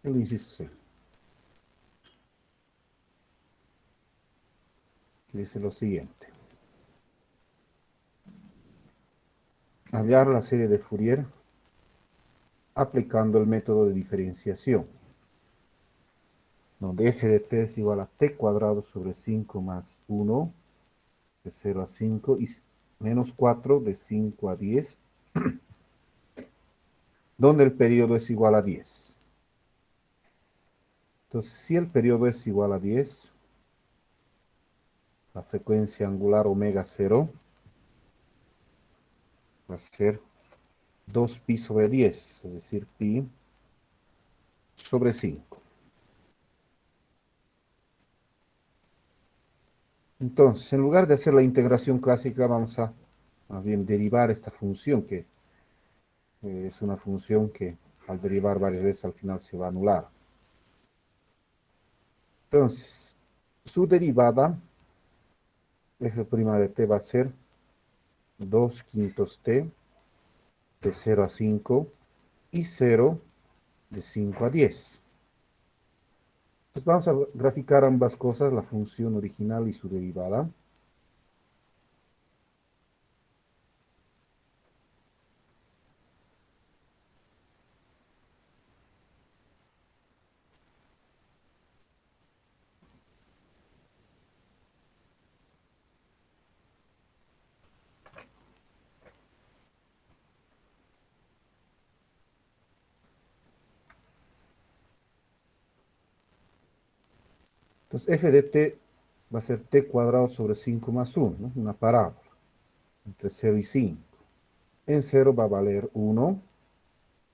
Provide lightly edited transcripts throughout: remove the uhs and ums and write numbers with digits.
El inciso C, que dice lo siguiente. Hallar la serie de Fourier aplicando el método de diferenciación, donde f de t es igual a t cuadrado sobre 5 más 1, de 0 a 5, y menos 4 de 5 a 10, donde el periodo es igual a 10. Entonces, si el periodo es igual a 10, la frecuencia angular omega 0 va a ser 2pi sobre 10, es decir, pi sobre 5. Entonces, en lugar de hacer la integración clásica, vamos a más bien derivar esta función, que es una función que al derivar varias veces al final se va a anular. Entonces, su derivada, f' de t va a ser 2 quintos t de 0 a 5 y 0 de 5 a 10. Entonces vamos a graficar ambas cosas, la función original y su derivada. Entonces f de t va a ser t cuadrado sobre 5 más 1, ¿no? Una parábola entre 0 y 5. En 0 va a valer 1,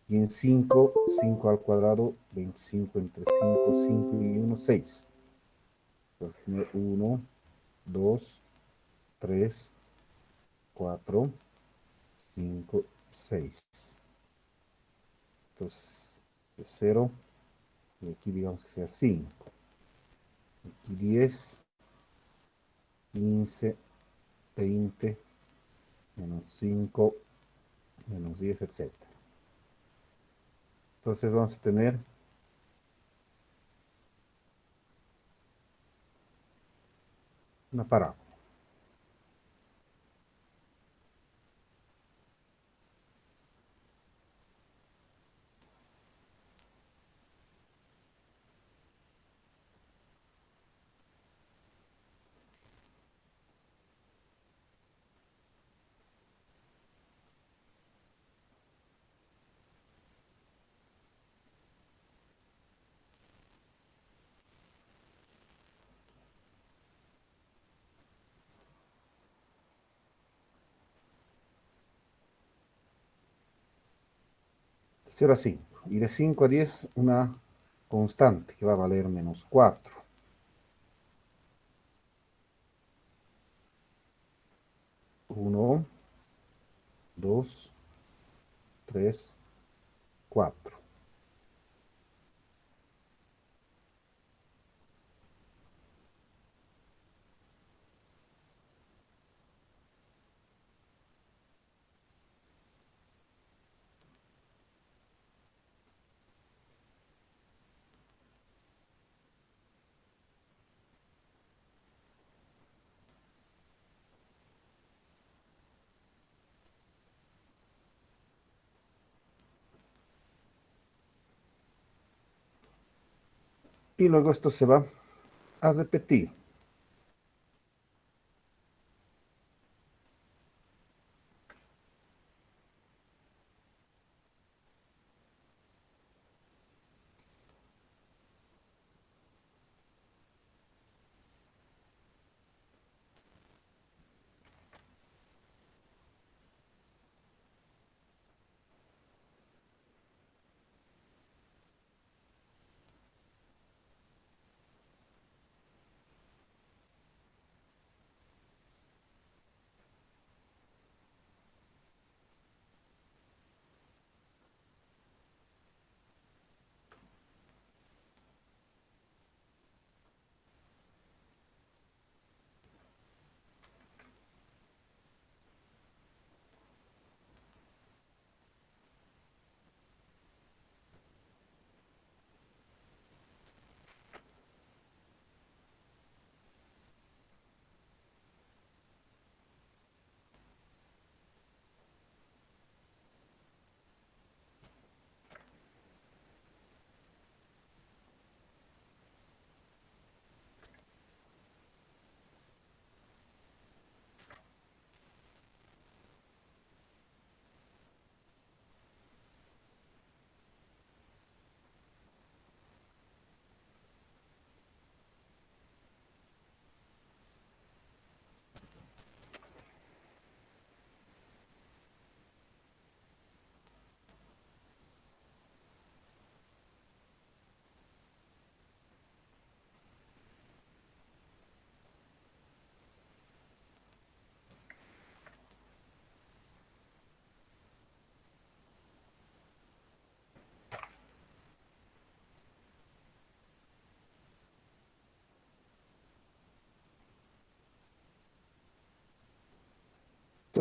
y en 5, 5 al cuadrado, 25 entre 5, 5 y 1, 6. Entonces 1, 2, 3, 4, 5, 6. Entonces, de 0, y aquí digamos que sea 5. Aquí 10, 15, 20, menos 5, menos 10, etcétera. Entonces vamos a tener una parábola. De 0 a 5. Y de 5 a 10, una constante que va a valer menos 4. 1, 2, 3, 4. Y luego esto se va a repetir.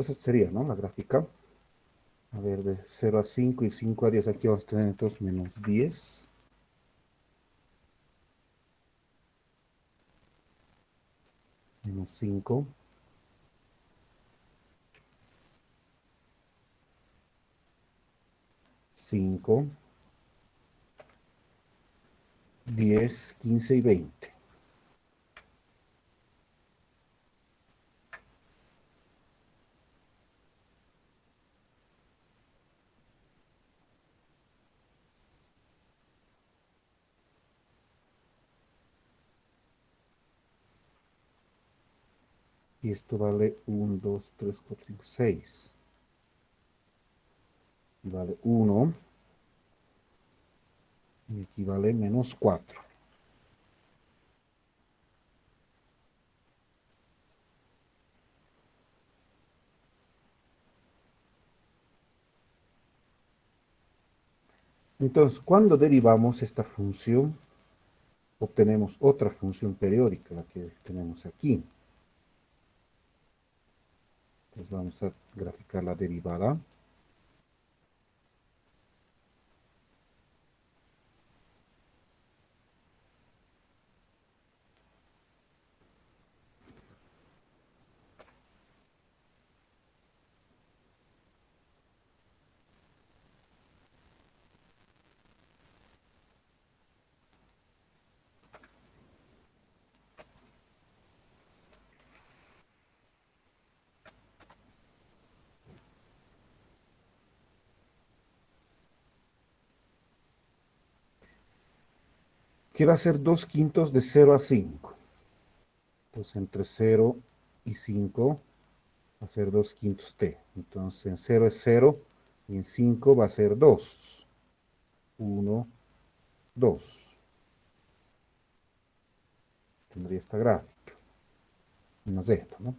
Entonces sería, ¿no? La gráfica. A ver, de 0 a 5 y 5 a 10. Aquí vamos a tener entonces menos 10. Menos 5. 5. 10, 15 y 20. Y esto vale 1, 2, 3, 4, 5, 6. Y vale 1. Y aquí vale menos 4. Entonces, cuando derivamos esta función, obtenemos otra función periódica, la que tenemos aquí. Entonces vamos a graficar la derivada. Que va a ser 2 quintos de 0 a 5. Entonces entre 0 y 5 va a ser 2 quintos t. Entonces en 0 es 0 y en 5 va a ser 2. 1, 2. Tendría esta gráfica. Menos esto, ¿no?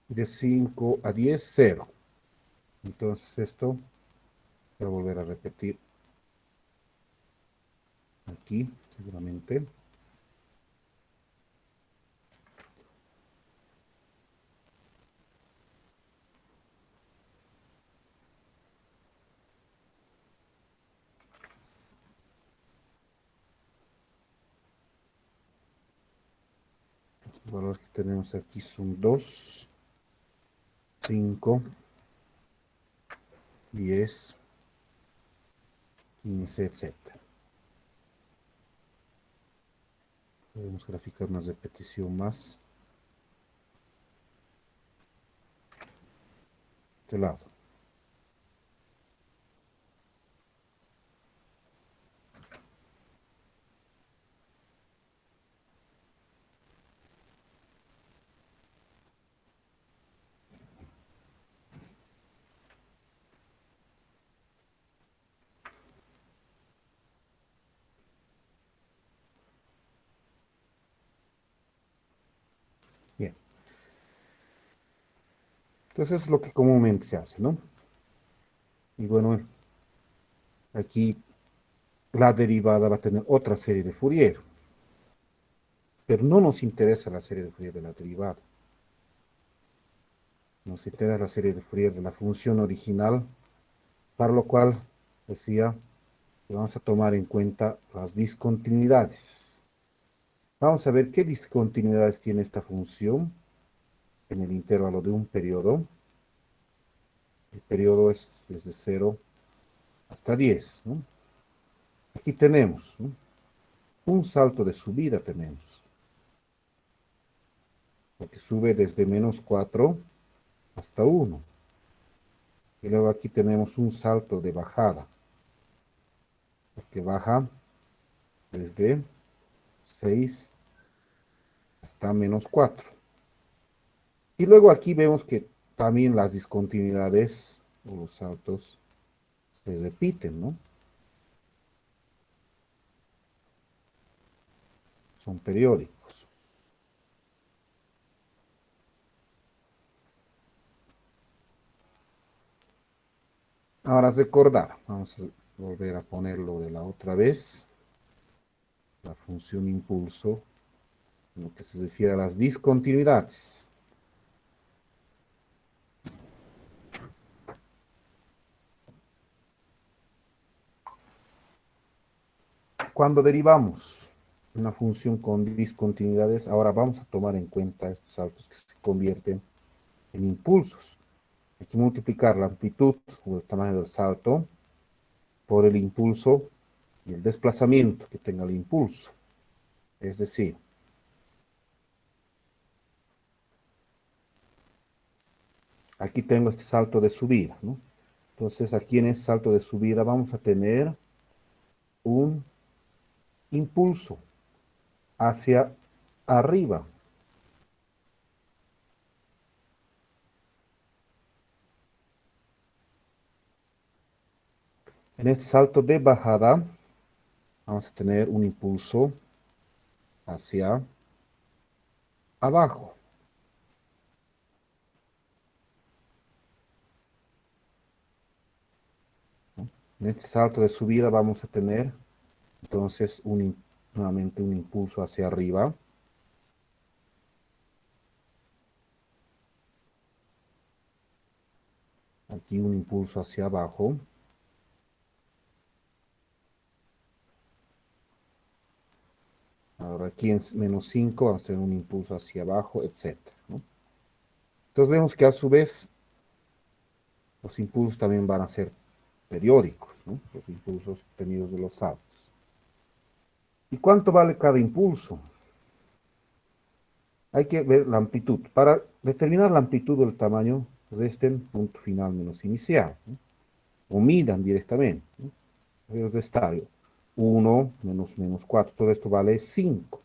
De 5 a 10, 0. Entonces esto se va a volver a repetir aquí, seguramente. Los valores que tenemos aquí son 2, 5, 10, 15, etc. Podemos graficar una repetición más de este lado. Bien. Entonces es lo que comúnmente se hace, ¿no? Y bueno, aquí la derivada va a tener otra serie de Fourier. Pero no nos interesa la serie de Fourier de la derivada. Nos interesa la serie de Fourier de la función original, para lo cual decía que vamos a tomar en cuenta las discontinuidades. Vamos a ver qué discontinuidades tiene esta función en el intervalo de un periodo. El periodo es desde 0 hasta 10, ¿no? Aquí tenemos, ¿no? Un salto de subida tenemos, porque sube desde menos 4 hasta 1. Y luego aquí tenemos un salto de bajada, porque baja desde 6 hasta menos 4. Y luego aquí vemos que también las discontinuidades o los saltos se repiten, ¿no? Son periódicos. Ahora recordar, vamos a volver a ponerlo de la otra vez, la función impulso, en lo que se refiere a las discontinuidades. Cuando derivamos una función con discontinuidades, ahora vamos a tomar en cuenta estos saltos que se convierten en impulsos. Hay que multiplicar la amplitud o el tamaño del salto por el impulso y el desplazamiento que tenga el impulso. Es decir, aquí tengo este salto de subida, ¿no? Entonces aquí en este salto de subida vamos a tener un impulso hacia arriba. En este salto de bajada vamos a tener un impulso hacia abajo. En este salto de subida vamos a tener entonces nuevamente un impulso hacia arriba. Aquí un impulso hacia abajo. Ahora aquí en menos 5 vamos a tener un impulso hacia abajo, etc., ¿no? Entonces vemos que a su vez los impulsos también van a ser periódicos, ¿no? Los impulsos obtenidos de los saltos. ¿Y cuánto vale cada impulso? Hay que ver la amplitud. Para determinar la amplitud del tamaño, resten punto final menos inicial, ¿no? O midan directamente, ¿no? El restario. 1 menos 4, todo esto vale 5,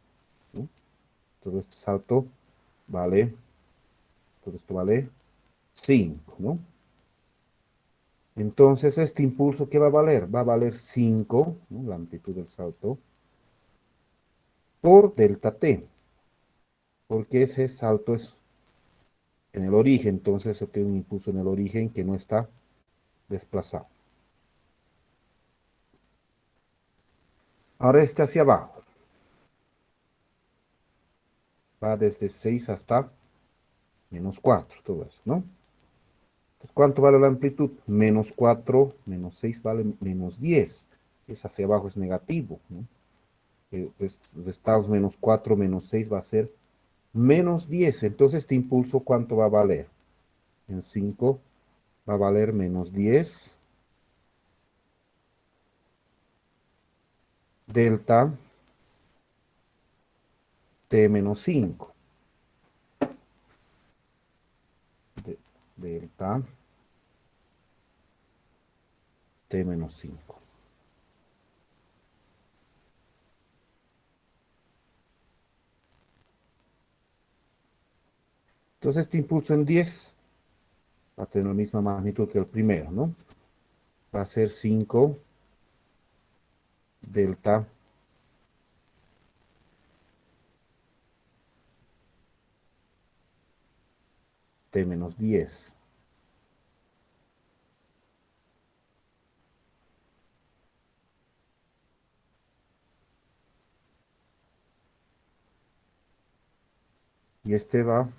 ¿no? Todo este salto vale, todo esto vale 5, ¿no? Entonces, este impulso, ¿qué va a valer? Va a valer 5, ¿no? La amplitud del salto, por delta t, porque ese salto es en el origen, entonces se tiene un impulso en el origen que no está desplazado. Ahora este hacia abajo, va desde 6 hasta menos 4, todo eso, ¿no? Entonces, ¿cuánto vale la amplitud? Menos 4, menos 6 vale menos 10. Es hacia abajo, es negativo, ¿no? Pues, restados menos 4, menos 6 va a ser menos 10. Entonces, este impulso, ¿cuánto va a valer? En 5 va a valer menos 10 delta t menos 5. Delta t menos 5. Entonces, este impulso en 10 va a tener la misma magnitud que el primero, ¿no? Va a ser 5 delta t menos 10. Y este va a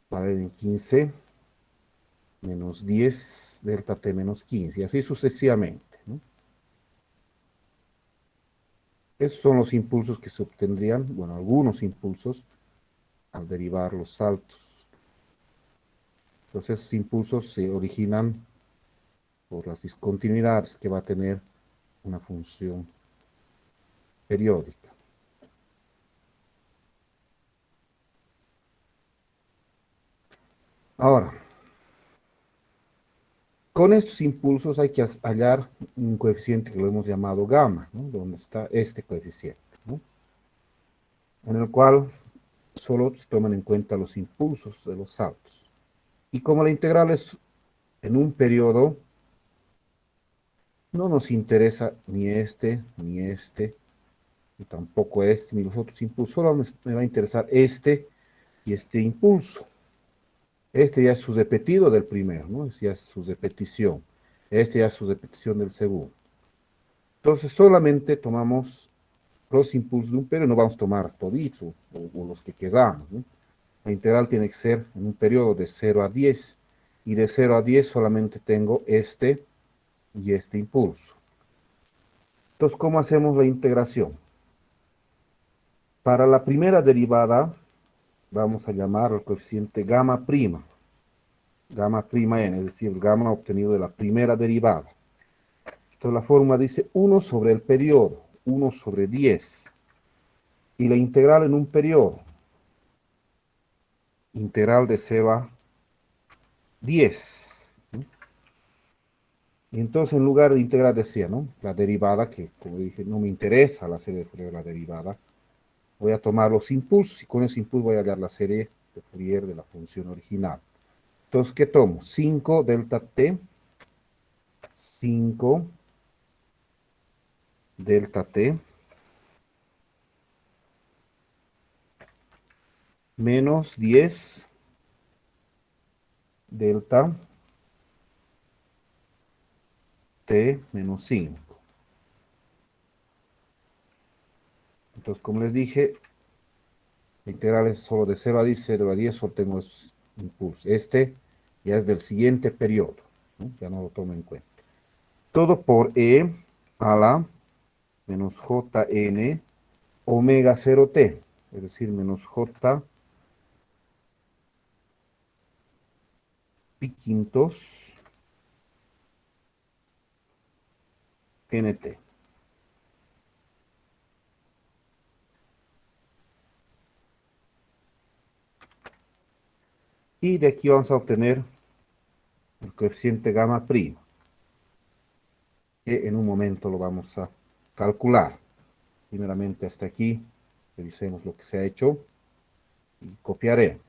valer en 15 menos 10 delta t menos 15, y así sucesivamente, ¿no? Esos son los impulsos que se obtendrían, bueno, algunos impulsos al derivar los saltos. Entonces, esos impulsos se originan por las discontinuidades que va a tener una función periódica. Ahora, con estos impulsos hay que hallar un coeficiente que lo hemos llamado gamma, ¿no? Donde está este coeficiente, ¿no? En el cual solo se toman en cuenta los impulsos de los saltos. Y como la integral es en un periodo, no nos interesa ni este, ni tampoco este, ni los otros impulsos. Solo me va a interesar este y este impulso. Este ya es su repetido del primero, ¿no? Ya es su repetición. Este ya es su repetición del segundo. Entonces solamente tomamos los impulsos de un periodo, no vamos a tomar toditos o los que queramos, ¿no? La integral tiene que ser en un periodo de 0 a 10, y de 0 a 10 solamente tengo este y este impulso. Entonces, ¿cómo hacemos la integración? Para la primera derivada, vamos a llamar al coeficiente gamma prima n, es decir, el gamma obtenido de la primera derivada. Entonces la fórmula dice 1 sobre el periodo, 1 sobre 10, y la integral en un periodo, integral de 0 a 10. Y entonces en lugar de integrar decía, ¿no? La derivada, que como dije, no me interesa la serie de Fourier de la derivada, voy a tomar los impulsos y con ese impulso voy a hallar la serie de Fourier de la función original. Entonces, ¿qué tomo? 5 delta t, 5 delta t, menos 10 delta t menos 5. Entonces, como les dije, la integral es solo de 0 a 10, 0 a 10 solo tengo impulso. Este ya es del siguiente periodo, ¿no? Ya no lo tomo en cuenta. Todo por e a la menos jn omega 0t, es decir, menos j pi quintos nt. Y de aquí vamos a obtener el coeficiente gamma prima, que en un momento lo vamos a calcular. Primeramente hasta aquí, revisemos lo que se ha hecho y copiaremos.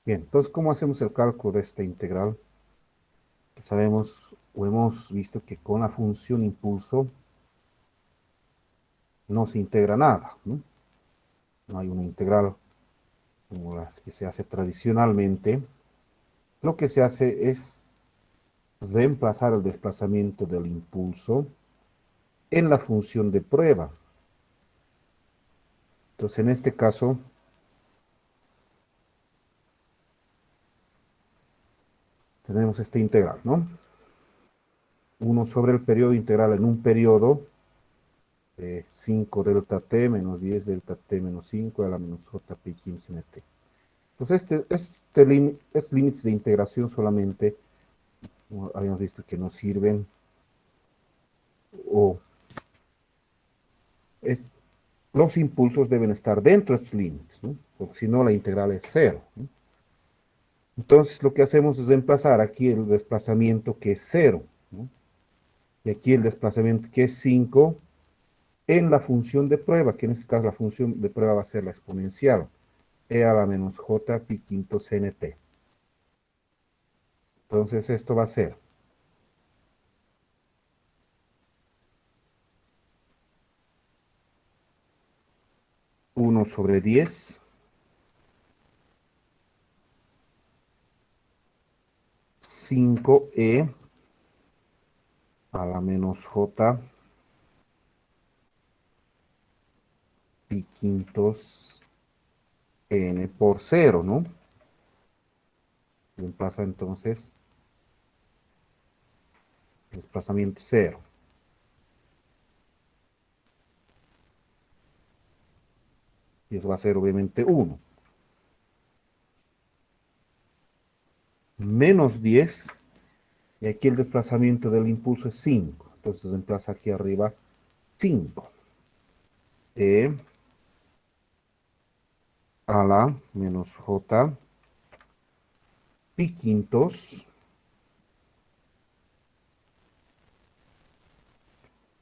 Bien, entonces, ¿cómo hacemos el cálculo de esta integral? Sabemos o hemos visto que con la función impulso no se integra nada, ¿no? No hay una integral como las que se hace tradicionalmente. Lo que se hace es reemplazar el desplazamiento del impulso en la función de prueba. Entonces, en este caso, tenemos este integral, ¿no? 1 sobre el periodo integral en un periodo de 5 delta t menos 10 delta t menos 5 a la menos j pi 15 t. Entonces, estos límites de integración solamente, como habíamos visto, que nos sirven o es, los impulsos deben estar dentro de estos límites, ¿no? Porque si no la integral es cero, ¿no? Entonces lo que hacemos es reemplazar aquí el desplazamiento que es cero, ¿no? Y aquí el desplazamiento que es 5 en la función de prueba, que en este caso la función de prueba va a ser la exponencial, e a la menos j pi quinto cnt. Entonces esto va a ser 1 sobre 10 5e a la menos j pi quintos n por cero, ¿no? Reemplaza entonces el desplazamiento cero. Y eso va a ser obviamente 1. Menos 10, y aquí el desplazamiento del impulso es 5. Entonces reemplaza aquí arriba 5. E a la menos j pi quintos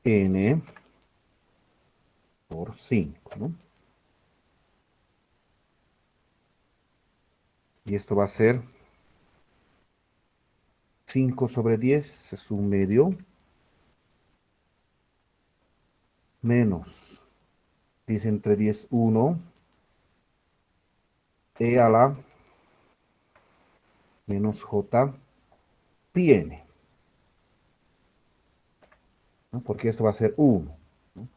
n por 5, ¿no? Y esto va a ser 5 sobre 10, es un medio, menos 10 entre 10, 1, e a la menos j pi n, ¿no? Porque esto va a ser 1, ¿no?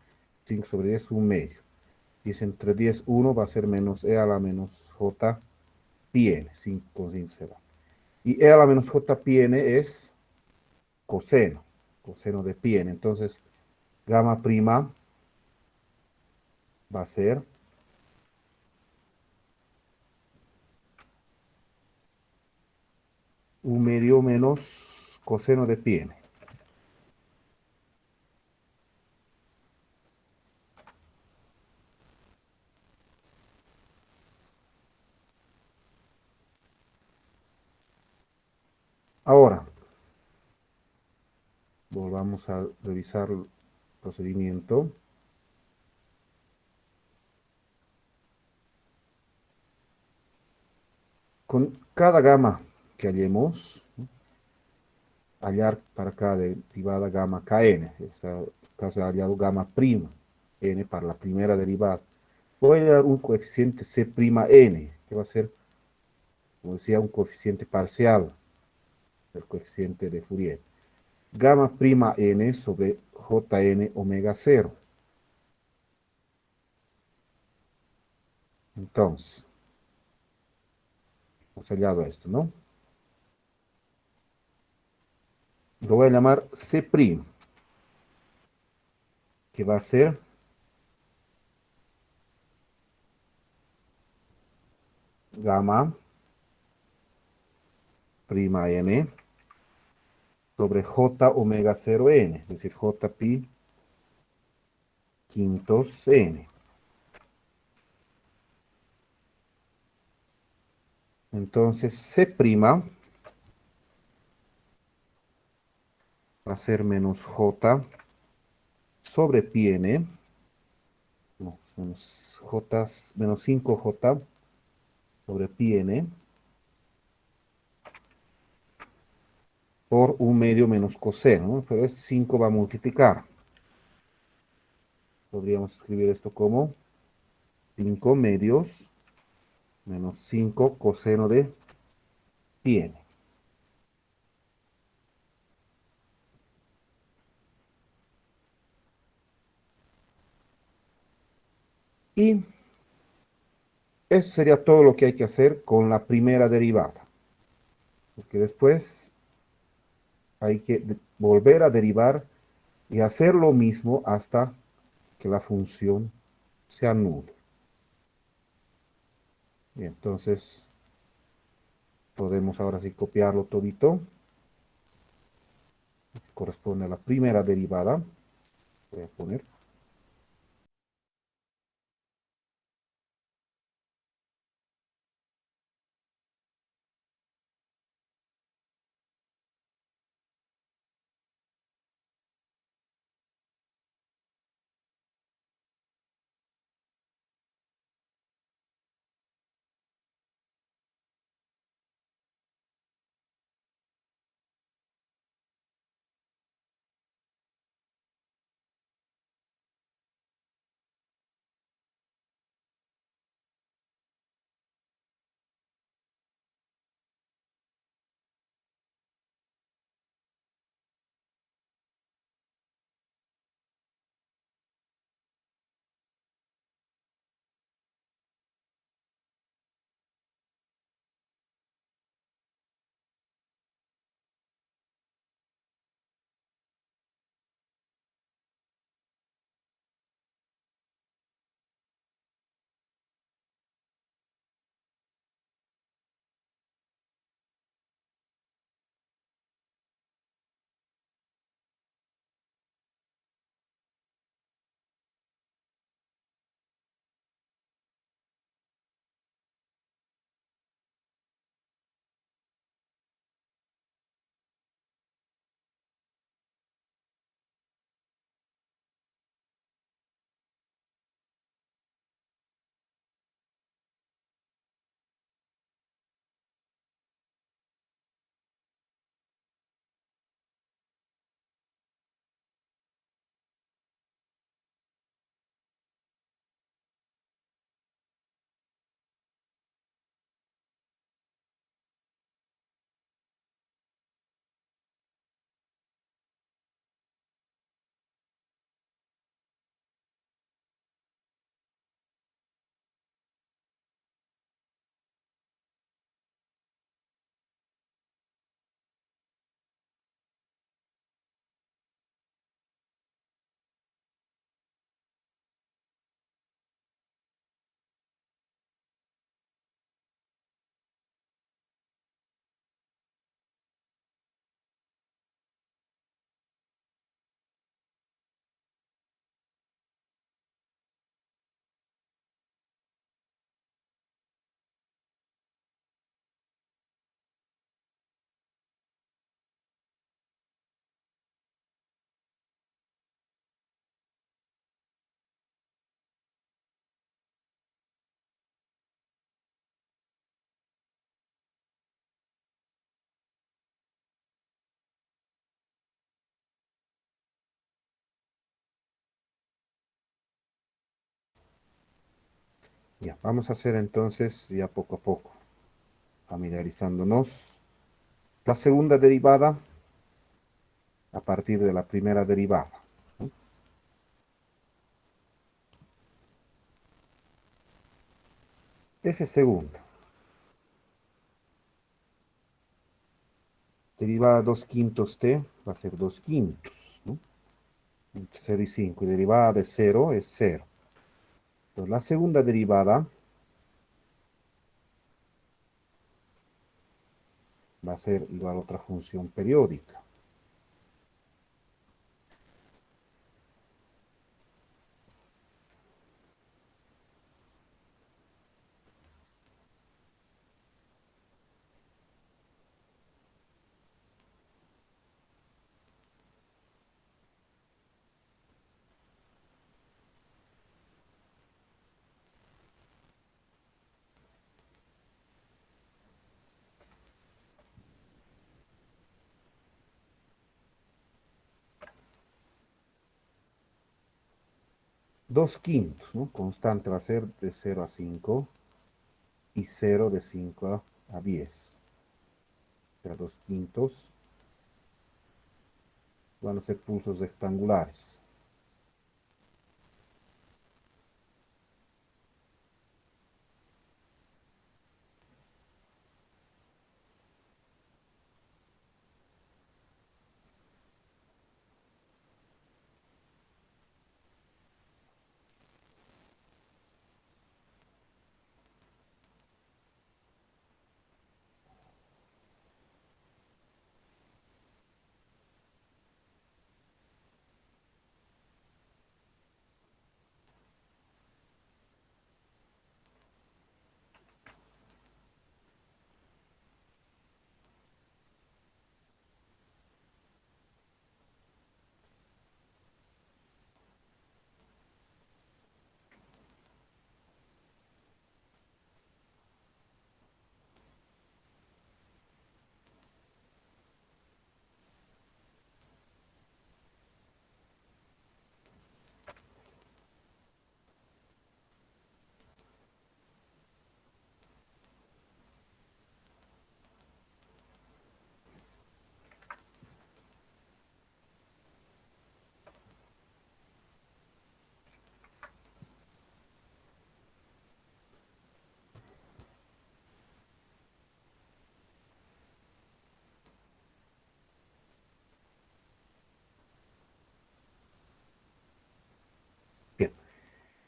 5 sobre 10, un medio. 10 entre 10, 1 va a ser menos e a la menos j pi n, 5 con 5 se va. Y e a la menos j pi n es coseno de pi n. Entonces, gamma prima va a ser un medio menos coseno de pi n. Ahora, volvamos a revisar el procedimiento. Con cada gamma que hallemos, ¿no? Hallar para cada derivada gamma kn, en este caso he hallado gamma prima n para la primera derivada. Voy a hallar un coeficiente c prima n, que va a ser, como decía, un coeficiente parcial del coeficiente de Fourier. Gamma prima n sobre jn omega 0. Entonces, hemos hallado esto, ¿no? Lo voy a llamar C', que va a ser gamma prima n sobre j omega 0 n, es decir, j pi quintos n. Entonces, C' va a ser menos j sobre pi n, no, menos 5j sobre pi n por un medio menos coseno, ¿no? Pero este 5 va a multiplicar. Podríamos escribir esto como 5 medios menos 5 coseno de pi n. Y Eso sería todo lo que hay que hacer con la primera derivada. Porque después hay que volver a derivar y hacer lo mismo hasta que la función se anule. Y entonces podemos ahora sí copiarlo todito. Corresponde a la primera derivada. Voy a poner. Ya, vamos a hacer entonces ya poco a poco, familiarizándonos. La segunda derivada a partir de la primera derivada. F segunda. Derivada 2 quintos t va a ser 2 quintos, ¿no? Entre 0 y 5. Y derivada de 0 es 0. Entonces, la segunda derivada va a ser igual a otra función periódica. Dos quintos, ¿no? Constante va a ser de 0 a 5 y 0 de 5 a 10. O sea, 2 quintos van a ser pulsos rectangulares.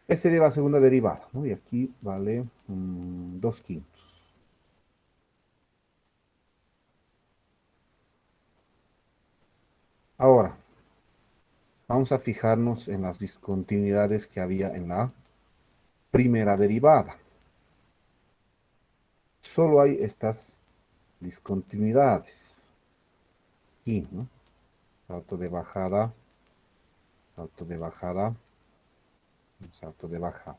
Esta sería la segunda derivada, ¿no? Y aquí vale 2 quintos. Ahora, vamos a fijarnos en las discontinuidades que había en la primera derivada. Solo hay estas discontinuidades. Aquí, ¿no? Salto de bajada, salto de bajada, salto de bajada.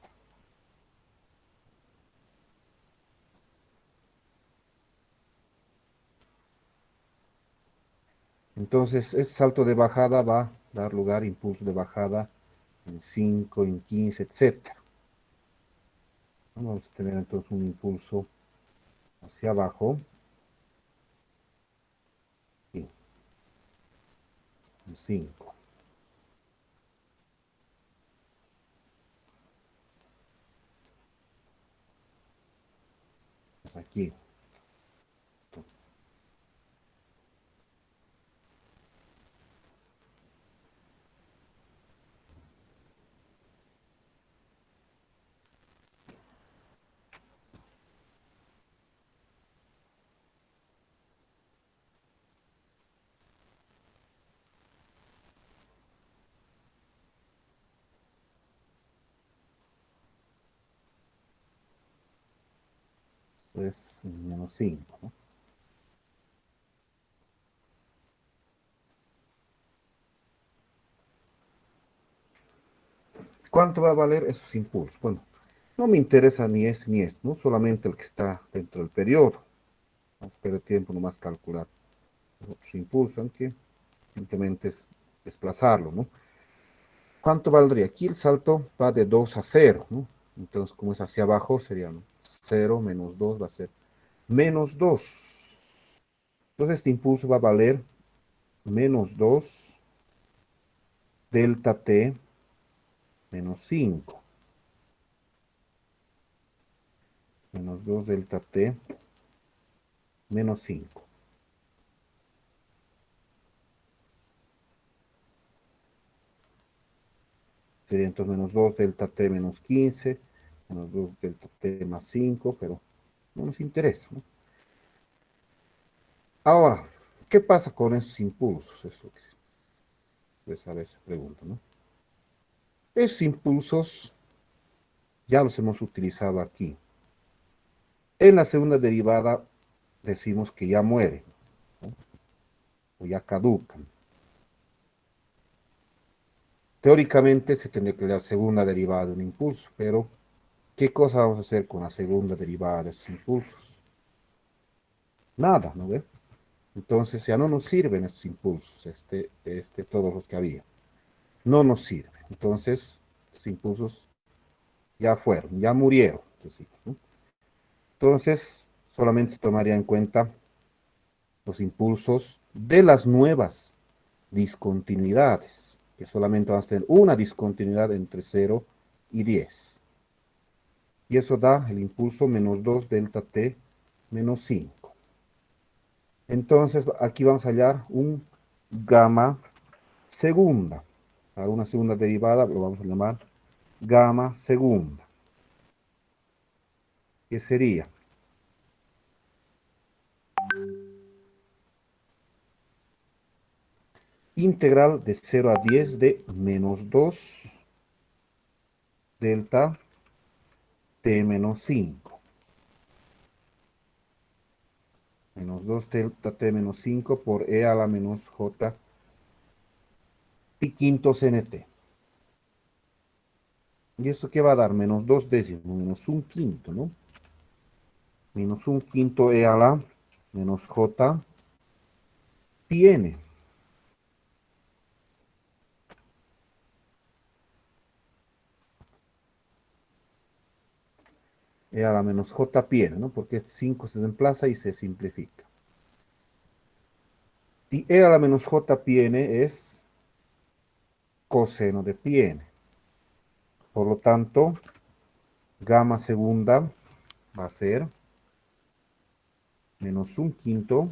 Entonces, este salto de bajada va a dar lugar a impulso de bajada en 5, en 15, etc. Vamos a tener entonces un impulso hacia abajo, y en 5. Aquí. Pues menos 5, ¿no? ¿Cuánto va a valer esos impulsos? Bueno, no me interesa ni este ni este, ¿no? Solamente el que está dentro del periodo. Vamos a perder tiempo nomás calcular los otros impulsos, aunque simplemente es desplazarlo, ¿no? ¿Cuánto valdría? Aquí el salto va de 2 a 0, ¿no? Entonces, como es hacia abajo, sería, ¿no? 0 menos 2 va a ser menos 2. Entonces, este impulso va a valer menos 2 delta t menos 5. Menos 2 delta t menos 5. Sería entonces menos 2 delta t menos 15, menos 2 delta t más 5, pero no nos interesa, ¿no? Ahora, ¿qué pasa con esos impulsos? Eso que pues a veces pregunto, ¿no? Esos impulsos ya los hemos utilizado aquí. En la segunda derivada decimos que ya mueren, ¿no? O ya caducan. Teóricamente se tendría que dar segunda derivada de un impulso, pero ¿qué cosa vamos a hacer con la segunda derivada de esos impulsos? Nada, ¿no ve? Entonces ya no nos sirven estos impulsos, todos los que había. No nos sirven. Entonces, estos impulsos ya fueron, ya murieron. ¿No? Entonces, solamente se tomaría en cuenta los impulsos de las nuevas discontinuidades, que solamente vamos a tener una discontinuidad entre 0 y 10. Y eso da el impulso menos 2 delta t menos 5. Entonces, aquí vamos a hallar un gamma segunda. Para una segunda derivada lo vamos a llamar gamma segunda. ¿Qué sería? Integral de 0 a 10 de menos 2 delta t menos 5. Menos 2 delta t menos 5 por e a la menos j pi quintos nt. ¿Y esto qué va a dar? Menos 2 décimos, menos un quinto, ¿no? Menos un quinto e a la menos j pi n. E a la menos j pi n, ¿no? Porque este 5 se desplaza y se simplifica. Y e a la menos j pi n es coseno de pi n. Por lo tanto, gamma segunda va a ser menos un quinto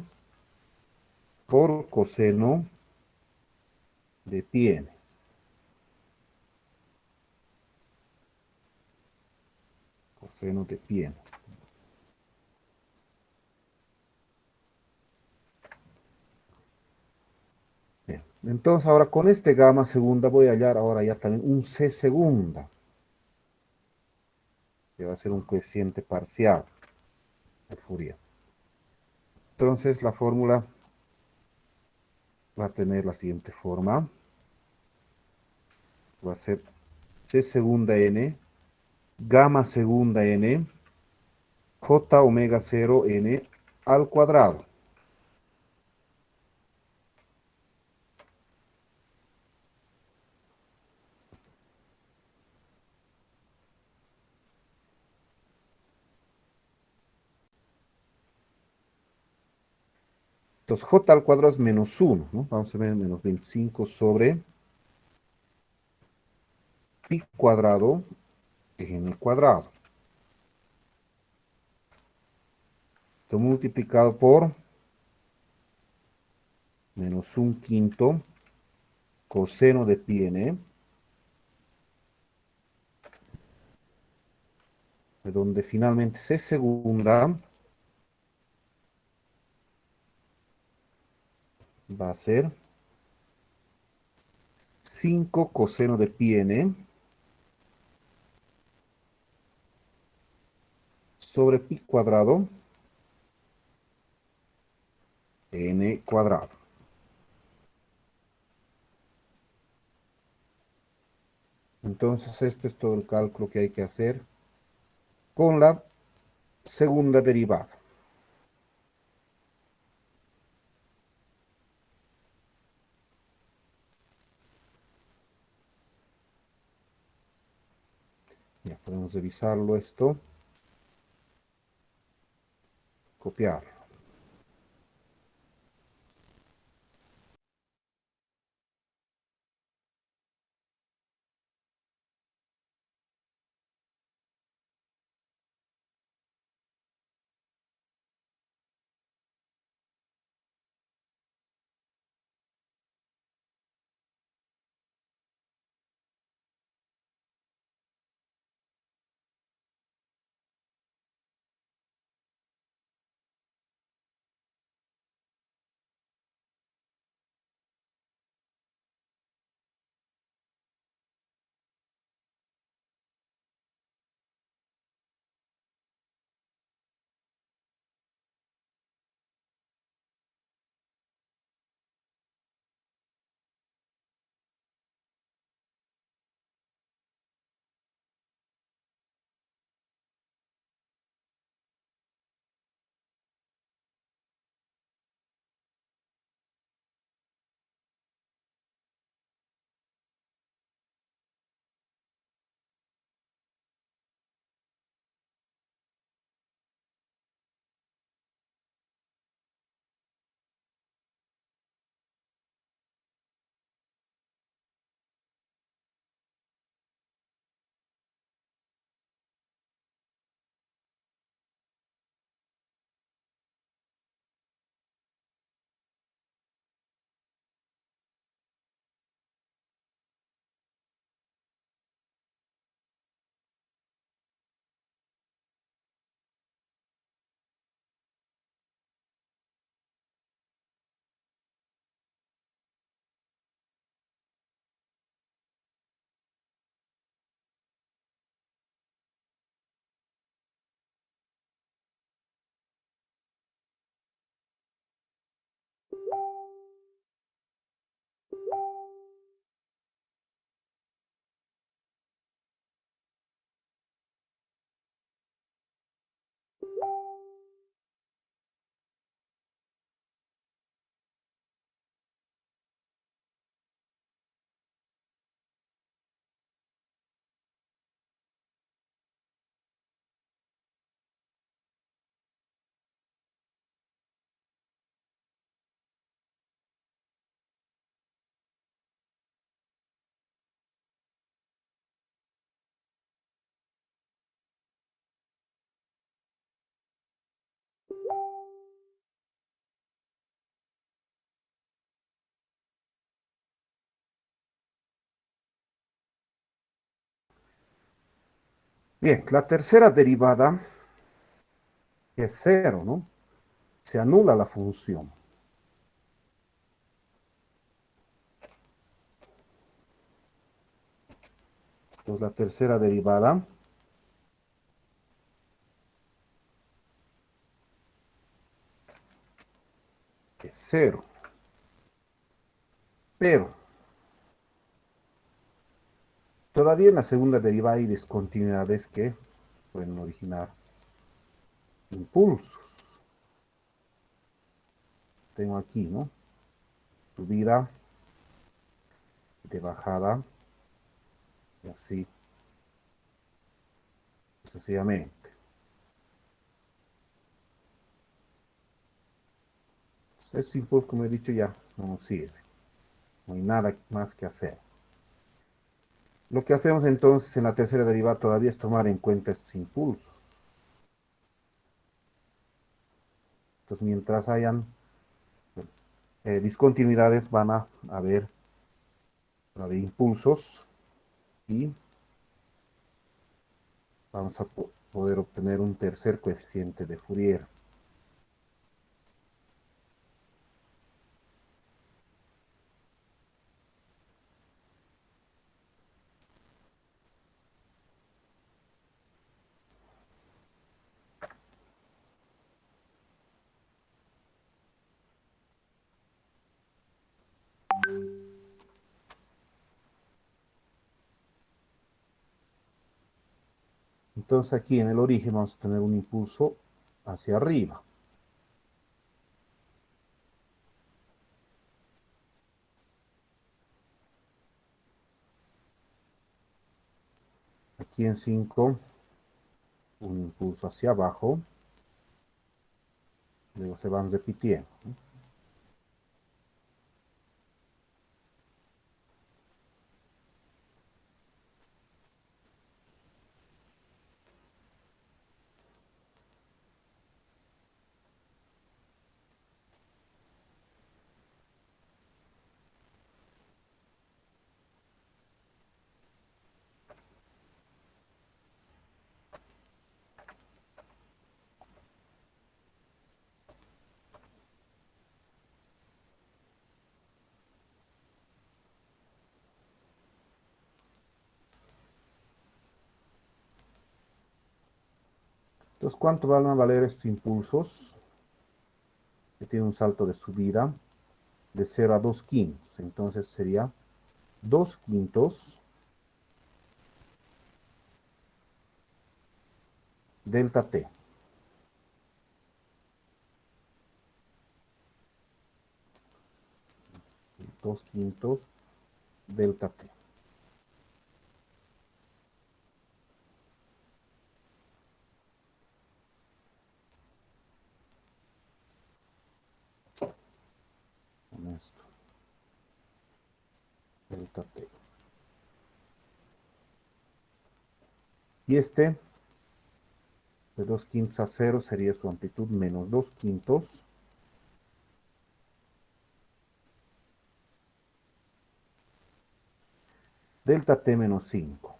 por coseno de pi n. coseno de pi n. Bien. Entonces ahora con este gamma segunda voy a hallar ahora ya también un c segunda, que va a ser un coeficiente parcial de Fourier. Entonces la fórmula va a tener la siguiente forma. Va a ser c segunda n, gamma segunda n, j omega 0 n al cuadrado. Entonces j al cuadrado es menos 1, ¿no? Vamos a ver menos 25 sobre pi cuadrado n cuadrado. Esto multiplicado por menos un quinto coseno de pi n, de donde finalmente c segunda va a ser 5 coseno de pi n sobre pi cuadrado n cuadrado. Entonces este es todo el cálculo que hay que hacer con la segunda derivada. Ya podemos revisarlo esto, copiar. Bien, la tercera derivada, que es cero, ¿no? Se anula la función. Entonces la tercera derivada es cero. Pero todavía en la segunda derivada hay discontinuidades que pueden originar impulsos. Tengo aquí, ¿no? Subida, de bajada, y así sucesivamente. Este impulso, como he dicho, ya no nos sirve. No hay nada más que hacer. Lo que hacemos entonces en la tercera derivada todavía es tomar en cuenta estos impulsos. Entonces, mientras hayan discontinuidades, van a haber impulsos y vamos a poder obtener un tercer coeficiente de Fourier. Entonces aquí en el origen vamos a tener un impulso hacia arriba. Aquí en 5, un impulso hacia abajo. Luego se van repitiendo, ¿no? Entonces, ¿cuánto van a valer estos impulsos? Que tiene un salto de subida de 0 a 2 quintos. Entonces sería 2 quintos delta t. 2 quintos delta t. Con esto. Delta t. Y este de 2 quintos a 0 sería su amplitud menos 2 quintos delta t menos 5.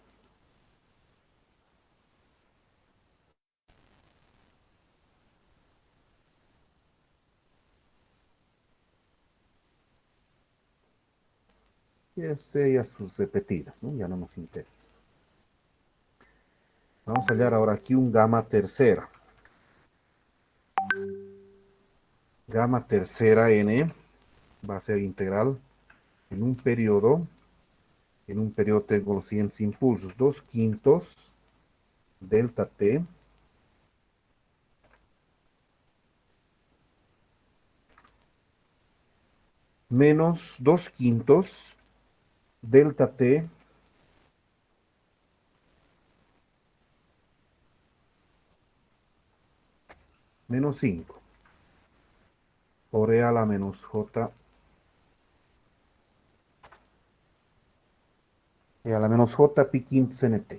Y este ya sus repetidas, ¿no? Ya no nos interesa. Vamos a hallar ahora aquí un gamma tercera. Gamma tercera n va a ser integral en un periodo. En un periodo tengo los siguientes impulsos. 2 quintos delta t menos 2 quintos delta t menos 5 por e a la menos j e a la menos j pi quintos nt.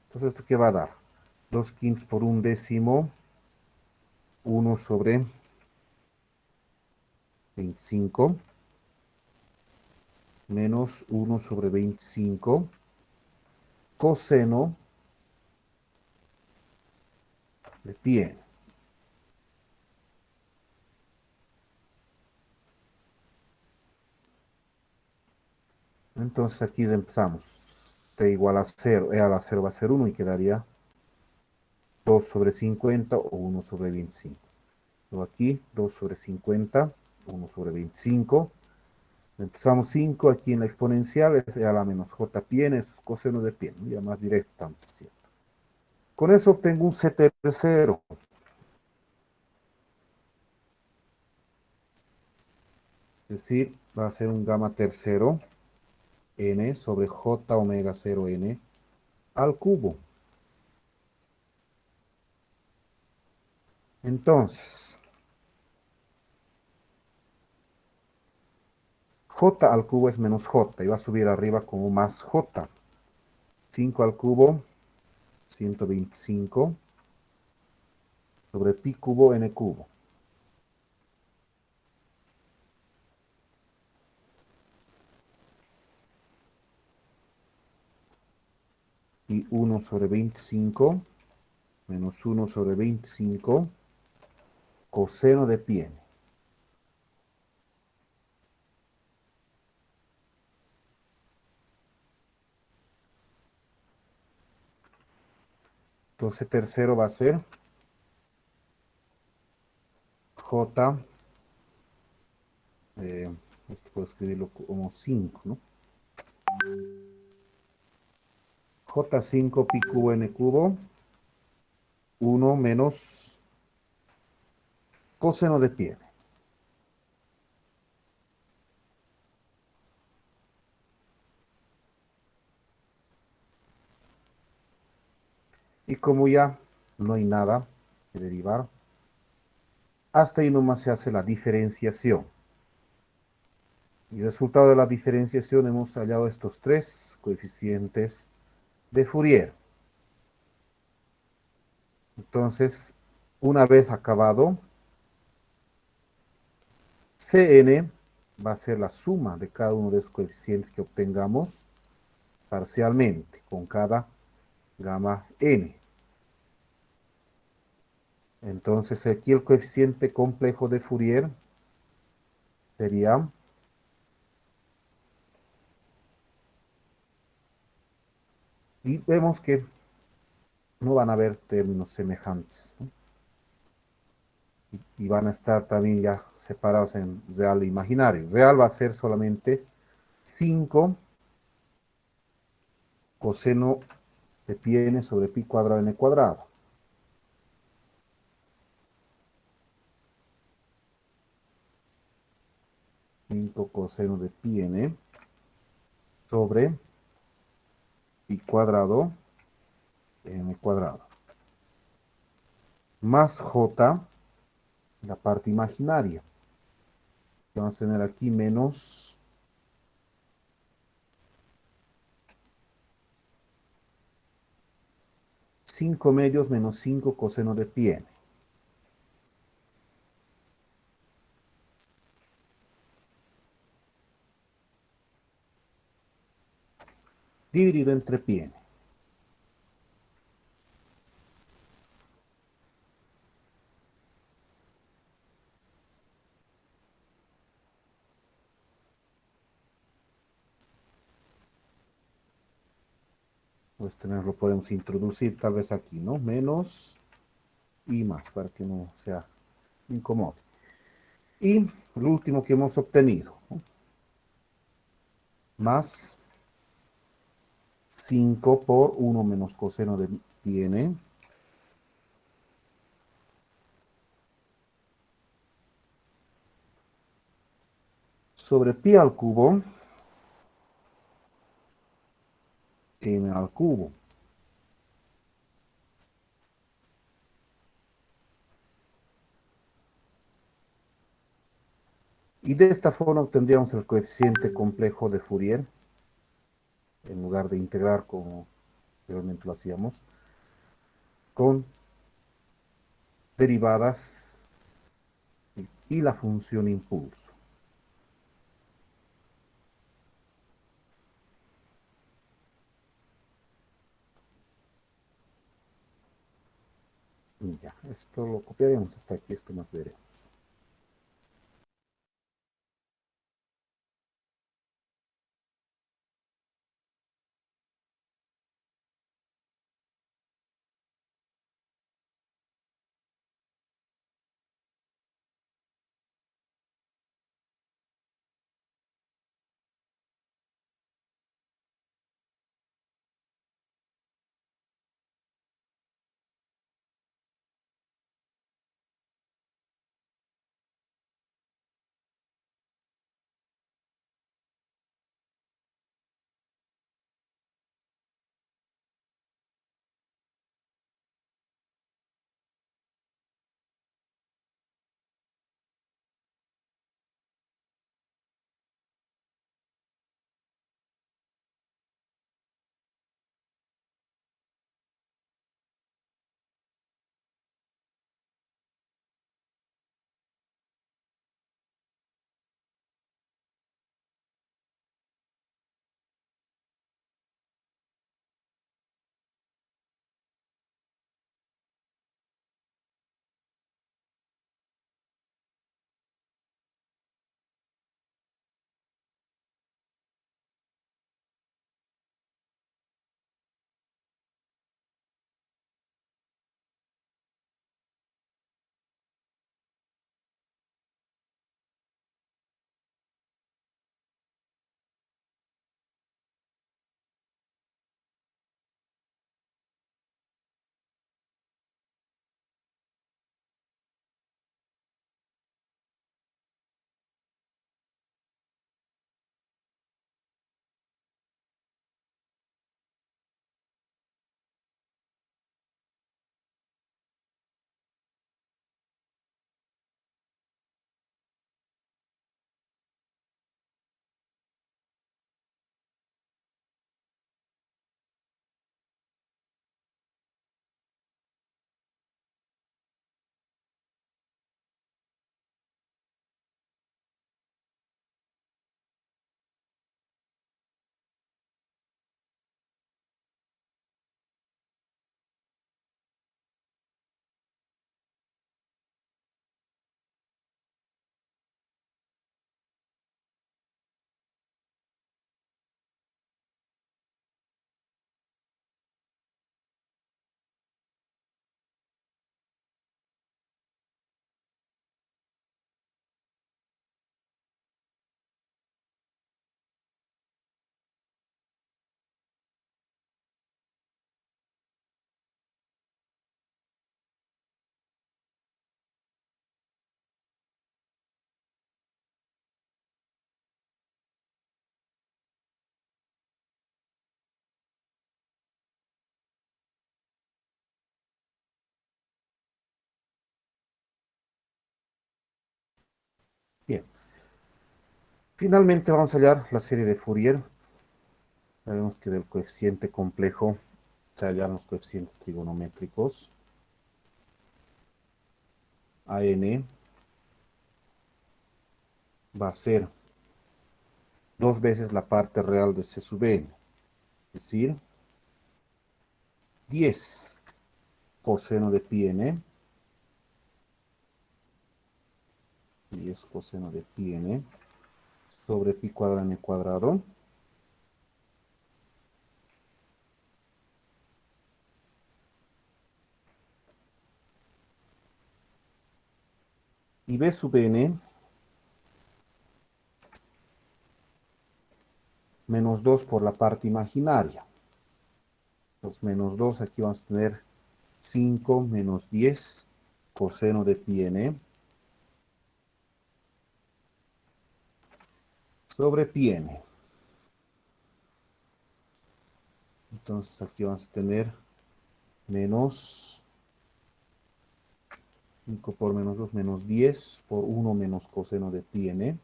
Entonces, ¿esto qué va a dar? 2 quintos por un décimo, 1 sobre 25. menos 1 sobre 25 coseno de pi. Entonces aquí empezamos. T igual a 0, E a la 0 va a ser 1 y quedaría 2 sobre 50 o 1 sobre 25. Luego aquí 2 sobre 50, 1 sobre 25. Empezamos 5 aquí en la exponencial, es E a la menos J pi n, es coseno de pi, ¿no? Ya más directo, ¿cierto? Con eso obtengo un C tercero. Es decir, va a ser un gamma tercero n sobre j omega 0 n al cubo. Entonces, j al cubo es menos j y va a subir arriba como más j. 5 al cubo, 125 sobre pi cubo n cubo. Y 1 sobre 25 menos 1 sobre 25 coseno de pi n. Entonces tercero va a ser j, esto puedo escribirlo como 5, ¿no? J5 pi cubo n cubo, 1 menos coseno de pi n. Y como ya no hay nada que derivar, hasta ahí nomás se hace la diferenciación. Y resultado de la diferenciación hemos hallado estos tres coeficientes de Fourier. Entonces, una vez acabado, Cn va a ser la suma de cada uno de los coeficientes que obtengamos parcialmente con cada gamma n. Entonces, aquí el coeficiente complejo de Fourier sería y vemos que no van a haber términos semejantes, ¿no? Y van a estar también ya separados en real e imaginario. Real va a ser solamente 5 coseno de pi n sobre pi cuadrado n cuadrado. 5 coseno de pi n sobre pi cuadrado n cuadrado. Más j, la parte imaginaria. Vamos a tener aquí menos 5 medios menos 5 coseno de pi n. Dividido entre pi n. Pues lo podemos introducir tal vez aquí, ¿no? Menos y más, para que no sea incómodo. Y lo último que hemos obtenido, ¿no? Más 5 por 1 menos coseno de pi n sobre pi al cubo n al cubo. Y de esta forma obtendríamos el coeficiente complejo de Fourier, en lugar de integrar como realmente lo hacíamos, con derivadas y la función impulso. Ya, esto lo copiaremos hasta aquí, esto más veremos. Bien, finalmente vamos a hallar la serie de Fourier. Sabemos que del coeficiente complejo se hallan los coeficientes trigonométricos. AN va a ser dos veces la parte real de C sub n, es decir, 10 coseno de pi n, 10 coseno de pi n, sobre pi cuadrado n cuadrado, y b sub n menos 2 por la parte imaginaria. Los menos 2, aquí vamos a tener 5 menos 10 coseno de pi n sobre pi n. Entonces aquí vamos a tener menos 5 por menos 2, menos 10 por 1 menos coseno de pi n.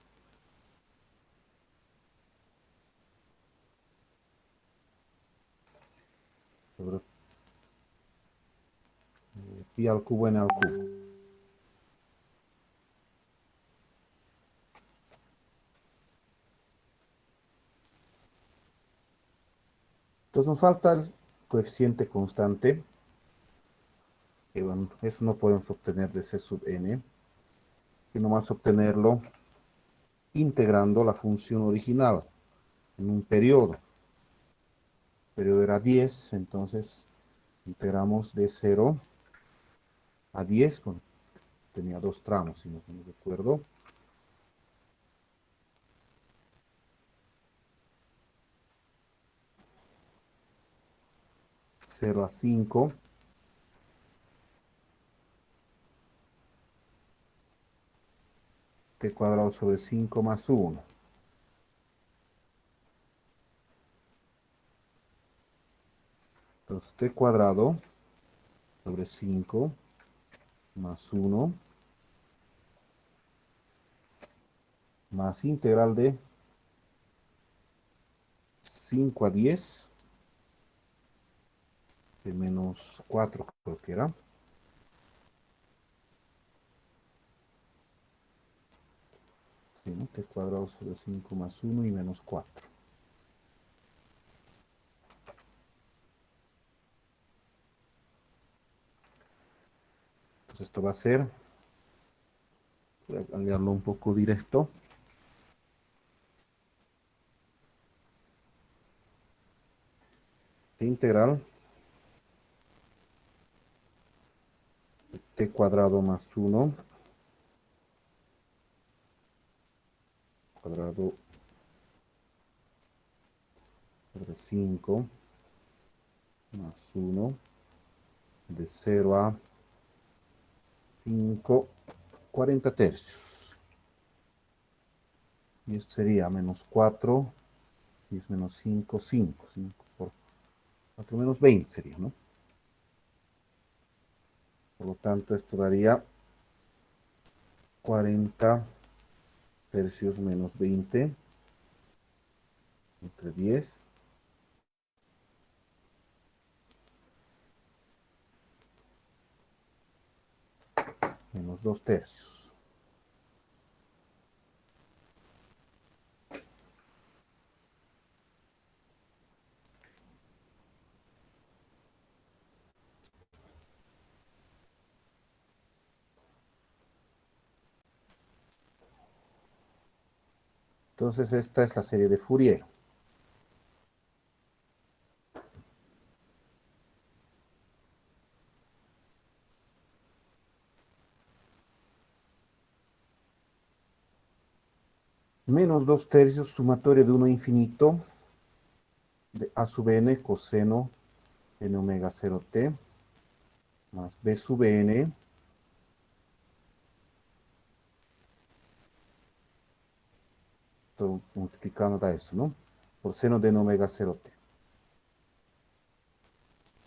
Sobre pi al cubo n al cubo. Entonces nos falta el coeficiente constante, que bueno, eso no podemos obtener de C sub n, sino más obtenerlo integrando la función original en un periodo. El periodo era 10, entonces integramos de 0 a 10, tenía dos tramos, si no me recuerdo. Cero a 5, t cuadrado sobre 5 más 1. Entonces t cuadrado sobre 5 más 1 más integral de 5 a 10 de menos 4, creo que era. Sí, ¿no? T cuadrado sobre 5 más 1 y menos 4. Entonces esto va a ser, voy a cambiarlo un poco directo. Integral t cuadrado más 1 cuadrado sobre 5 más 1 de 0 a 5, 40 tercios. Y esto sería menos 4, y es menos 5, 5. 5 por 4 menos 20 sería, ¿no? Por lo tanto, esto daría 40 tercios menos 20 entre 10. Menos 2 tercios. Entonces esta es la serie de Fourier. Menos 2 tercios sumatorio de 1 a infinito de a sub n coseno n omega 0t más b sub n multiplicando da eso, ¿no? Por seno de n omega 0t.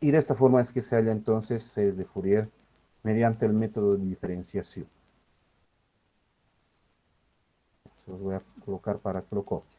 Y de esta forma es que se halla entonces series de Fourier mediante el método de diferenciación. Se los voy a colocar para que lo copien.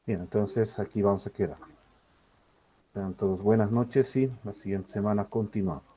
Bien, entonces aquí vamos a quedar. Sean todos buenas noches y la siguiente semana continuamos.